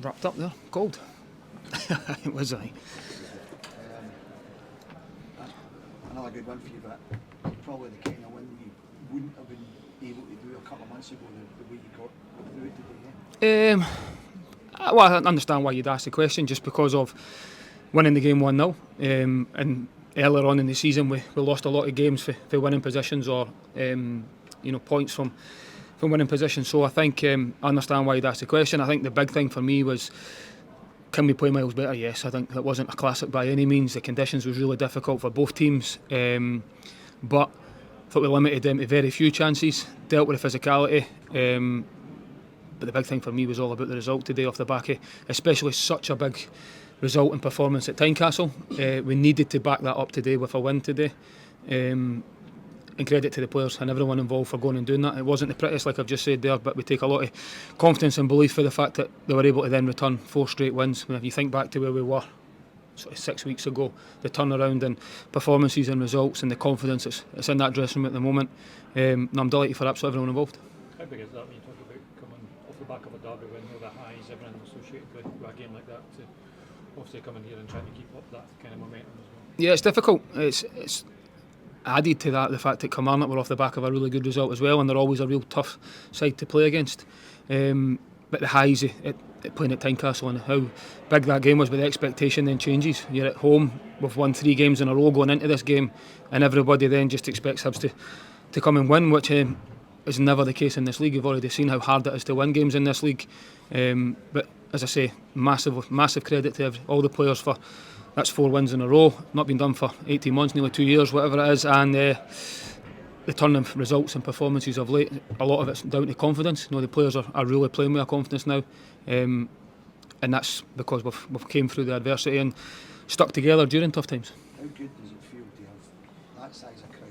wrapped up there, cold. It was, Another good win for you, but probably the kind of win you wouldn't have been able to do a couple of months ago, the way you got through it today. Well, I understand why you'd ask the question, just because of winning the game 1-0. And earlier on in the season, we lost a lot of games for winning positions or points from winning positions. So I think I understand why you'd ask the question. I think the big thing for me was, can we play miles better? Yes, I think that wasn't a classic by any means. The conditions was really difficult for both teams, but I thought we limited them to very few chances, dealt with the physicality. But the big thing for me was all about the result today, off the back of especially such a big result and performance at Tynecastle. We needed to back that up today with a win today. And credit to the players and everyone involved for going and doing that. It wasn't the prettiest, like I've just said there, but we take a lot of confidence and belief for the fact that they were able to then return 4 straight wins. If you think back to where we were sort of 6 weeks ago, the turnaround and performances and results and the confidence it's in that dressing room at the moment, and I'm delighted for absolutely everyone involved. How big is that when you talk about coming off the back of a derby win, the highs, everything associated with a game like that, to obviously come in here and try to keep up that kind of momentum as well? Yeah, it's difficult. It's added to that the fact that Kilmarnock were off the back of a really good result as well, and they're always a real tough side to play against. But the highs at playing at Tynecastle and how big that game was, with the expectation then changes. You're at home, we've won 3 games in a row going into this game, and everybody then just expects Hibs to come and win, which is never the case in this league. You've already seen how hard it is to win games in this league. But as I say, massive credit to all the players for that's 4 wins in a row. Not been done for 18 months, nearly 2 years, whatever it is, and the turn of results and performances of late, a lot of it's down to confidence. The players are really playing with a confidence now, and that's because we've came through the adversity and stuck together during tough times. How good does it feel to have that size of crowd,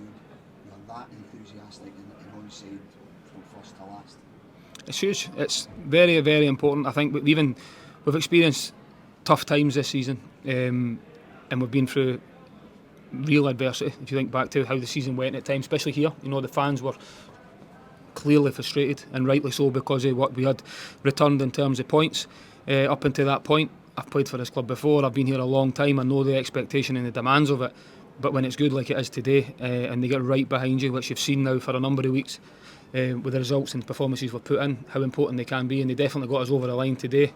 that enthusiastic and on side from first to last? It's huge. It's very, very important. I think we've experienced tough times this season, and we've been through real adversity. If you think back to how the season went at times, especially here, the fans were clearly frustrated, and rightly so, because of what we had returned in terms of points. Up until that point, I've played for this club before, I've been here a long time, I know the expectation and the demands of it, but when it's good like it is today, and they get right behind you, which you've seen now for a number of weeks, with the results and performances we've put in, how important they can be, and they definitely got us over the line today.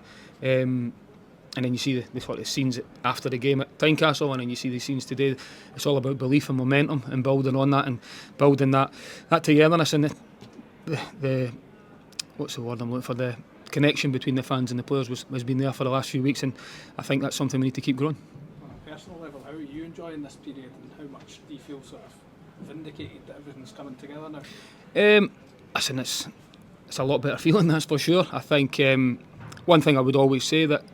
And then you see the sort of scenes after the game at Tynecastle, and then you see the scenes today. It's all about belief and momentum and building on that and building that togetherness and the what's the word I'm looking for, the connection between the fans and the players has been there for the last few weeks, and I think that's something we need to keep growing. On a personal level, how are you enjoying this period, and how much do you feel sort of vindicated that everything's coming together now? Listen, it's a lot better feeling, that's for sure. I think one thing I would always say, that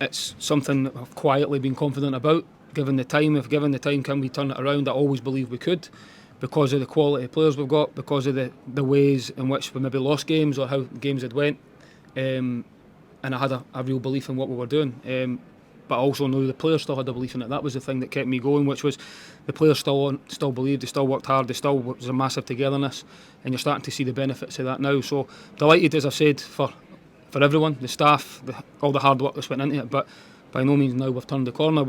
it's something that I've quietly been confident about. Given the time, can we turn it around? I always believe we could, because of the quality of players we've got, because of the ways in which we maybe lost games or how games had went. And I had a real belief in what we were doing. But I also knew the players still had a belief in it. That was the thing that kept me going, which was the players still believed, they still worked hard, there still was a massive togetherness, and you're starting to see the benefits of that now. So delighted, as I've said, for everyone, the staff, all the hard work that's went into it, but by no means now we've turned the corner.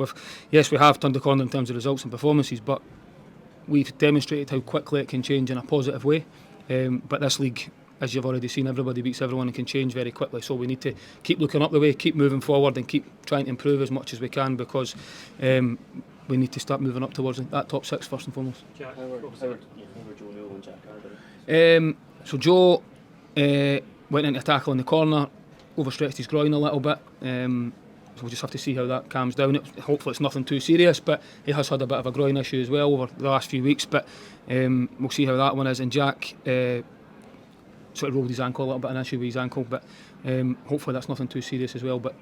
Yes, we have turned the corner in terms of results and performances, but we've demonstrated how quickly it can change in a positive way. But this league, as you've already seen, everybody beats everyone and can change very quickly, so we need to keep looking up the way, keep moving forward, and keep trying to improve as much as we can, because we need to start moving up towards that top 6 first and foremost. How were Joe Newell and Jack Harden? So Joe went into a tackle in the corner, overstretched his groin a little bit. So we'll just have to see how that calms down. Hopefully it's nothing too serious, but he has had a bit of a groin issue as well over the last few weeks. But we'll see how that one is. And Jack sort of rolled his ankle a little bit, an issue with his ankle. But hopefully that's nothing too serious as well. But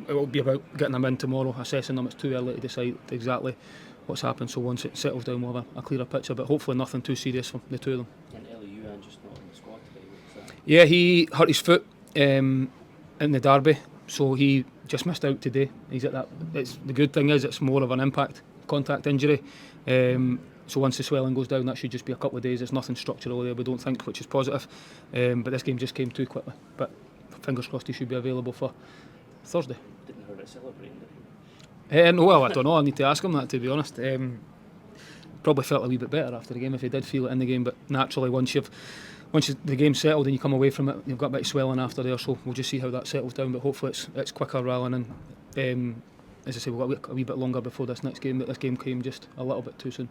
it will be about getting them in tomorrow, assessing them. It's too early to decide exactly what's happened. So once it settles down, we'll have a clearer picture. But hopefully nothing too serious for the two of them. And Ellie just not in the squad today. Yeah, he hurt his foot in the derby, so he just missed out today. He's at that. The good thing is it's more of an impact contact injury. So once the swelling goes down, that should just be a couple of days. There's nothing structural there, we don't think, which is positive. But this game just came too quickly. But fingers crossed he should be available for Thursday. Didn't hear it celebrating, did he? No, well, I don't know. I need to ask him that, to be honest. Probably felt a wee bit better after the game if he did feel it in the game, but naturally once the game's settled and you come away from it, you've got a bit of swelling after there, so we'll just see how that settles down, but hopefully it's quicker rather than, as I say, we've got a wee bit longer before this next game, but this game came just a little bit too soon.